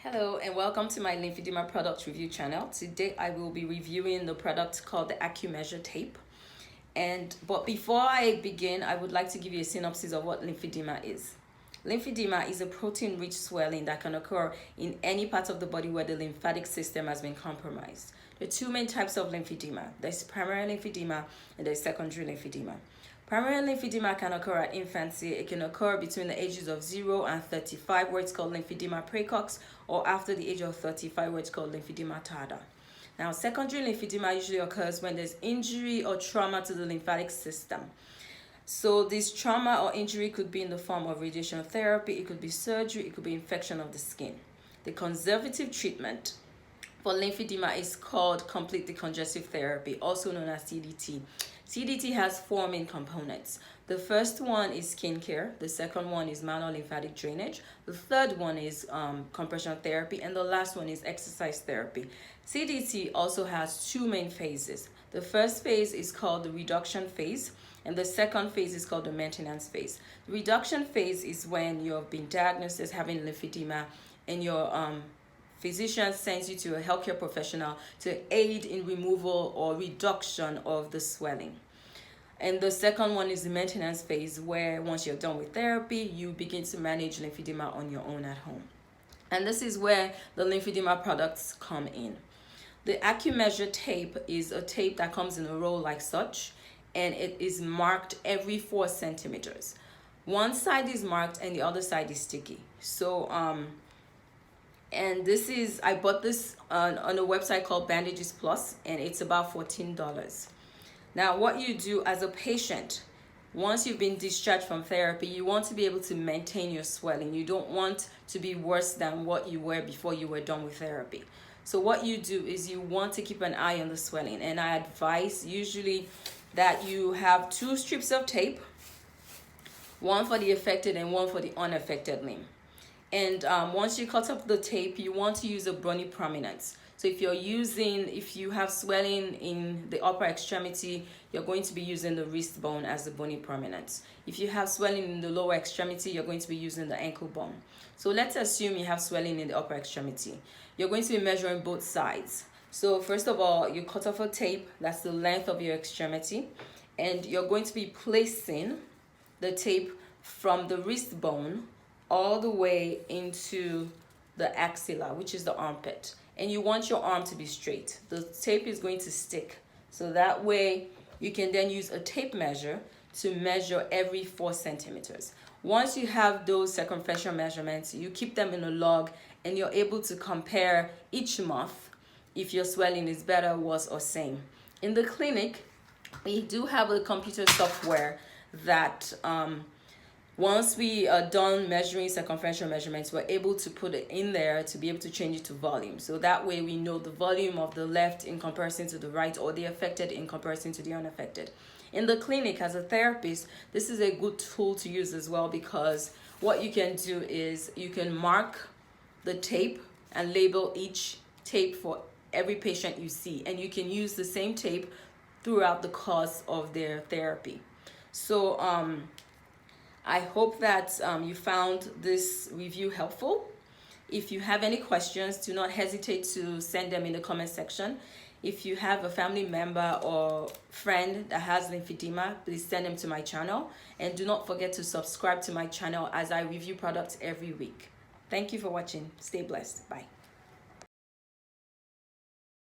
Hello and welcome to my lymphedema product review channel. Today I will be reviewing the product called the Accumeasure tape. But before I begin, I would like to give you a synopsis of what lymphedema is. Lymphedema is a protein-rich swelling that can occur in any part of the body where the lymphatic system has been compromised. There are two main types of lymphedema. There's primary lymphedema and there's secondary lymphedema. Primary lymphedema can occur at infancy. It can occur between the ages of 0 and 35, where it's called lymphedema praecox, or after the age of 35, where it's called lymphedema tarda. Now, secondary lymphedema usually occurs when there's injury or trauma to the lymphatic system. So this trauma or injury could be in the form of radiation therapy, it could be surgery, it could be infection of the skin. The conservative treatment for lymphedema is called complete decongestive therapy, also known as CDT. CDT has four main components. The first one is skincare, the second one is manual lymphatic drainage, the third one is compression therapy, and the last one is exercise therapy. CDT also has two main phases. The first phase is called the reduction phase, and the second phase is called the maintenance phase. The reduction phase is when you've been diagnosed as having lymphedema and your physician sends you to a healthcare professional to aid in removal or reduction of the swelling. And the second one is the maintenance phase, where once you're done with therapy, you begin to manage lymphedema on your own at home. And this is where the lymphedema products come in. The Accumeasure tape is a tape that comes in a roll like such, and it is marked every 4 centimeters. One side is marked and the other side is sticky. So and this is, I bought this on a website called Bandages Plus, and it's about $14. Now, what you do as a patient, once you've been discharged from therapy, you want to be able to maintain your swelling. You don't want to be worse than what you were before you were done with therapy. So what you do is you want to keep an eye on the swelling, and I advise usually that you have 2 strips of tape, one for the affected and one for the unaffected limb. And once you cut up the tape, you want to use a bony prominence. So if you have swelling in the upper extremity, you're going to be using the wrist bone as the bony prominence. If you have swelling in the lower extremity, you're going to be using the ankle bone. So let's assume you have swelling in the upper extremity. You're going to be measuring both sides. So first of all, you cut off a tape, that's the length of your extremity, and you're going to be placing the tape from the wrist bone all the way into the axilla, which is the armpit. And you want your arm to be straight. The tape is going to stick. So that way you can then use a tape measure to measure every 4 centimeters. Once you have those circumferential measurements, you keep them in a log, and you're able to compare each month if your swelling is better, worse, or same. In the clinic, we do have a computer software that once we are done measuring circumferential measurements, we're able to put it in there to be able to change it to volume. So that way we know the volume of the left in comparison to the right, or the affected in comparison to the unaffected. In the clinic, as a therapist, this is a good tool to use as well, because what you can do is you can mark the tape and label each tape for every patient you see, and you can use the same tape throughout the course of their therapy. So I hope that you found this review helpful. If you have any questions, do not hesitate to send them in the comment section. If you have a family member or friend that has lymphedema, please send them to my channel. And do not forget to subscribe to my channel, as I review products every week. Thank you for watching. Stay blessed. Bye.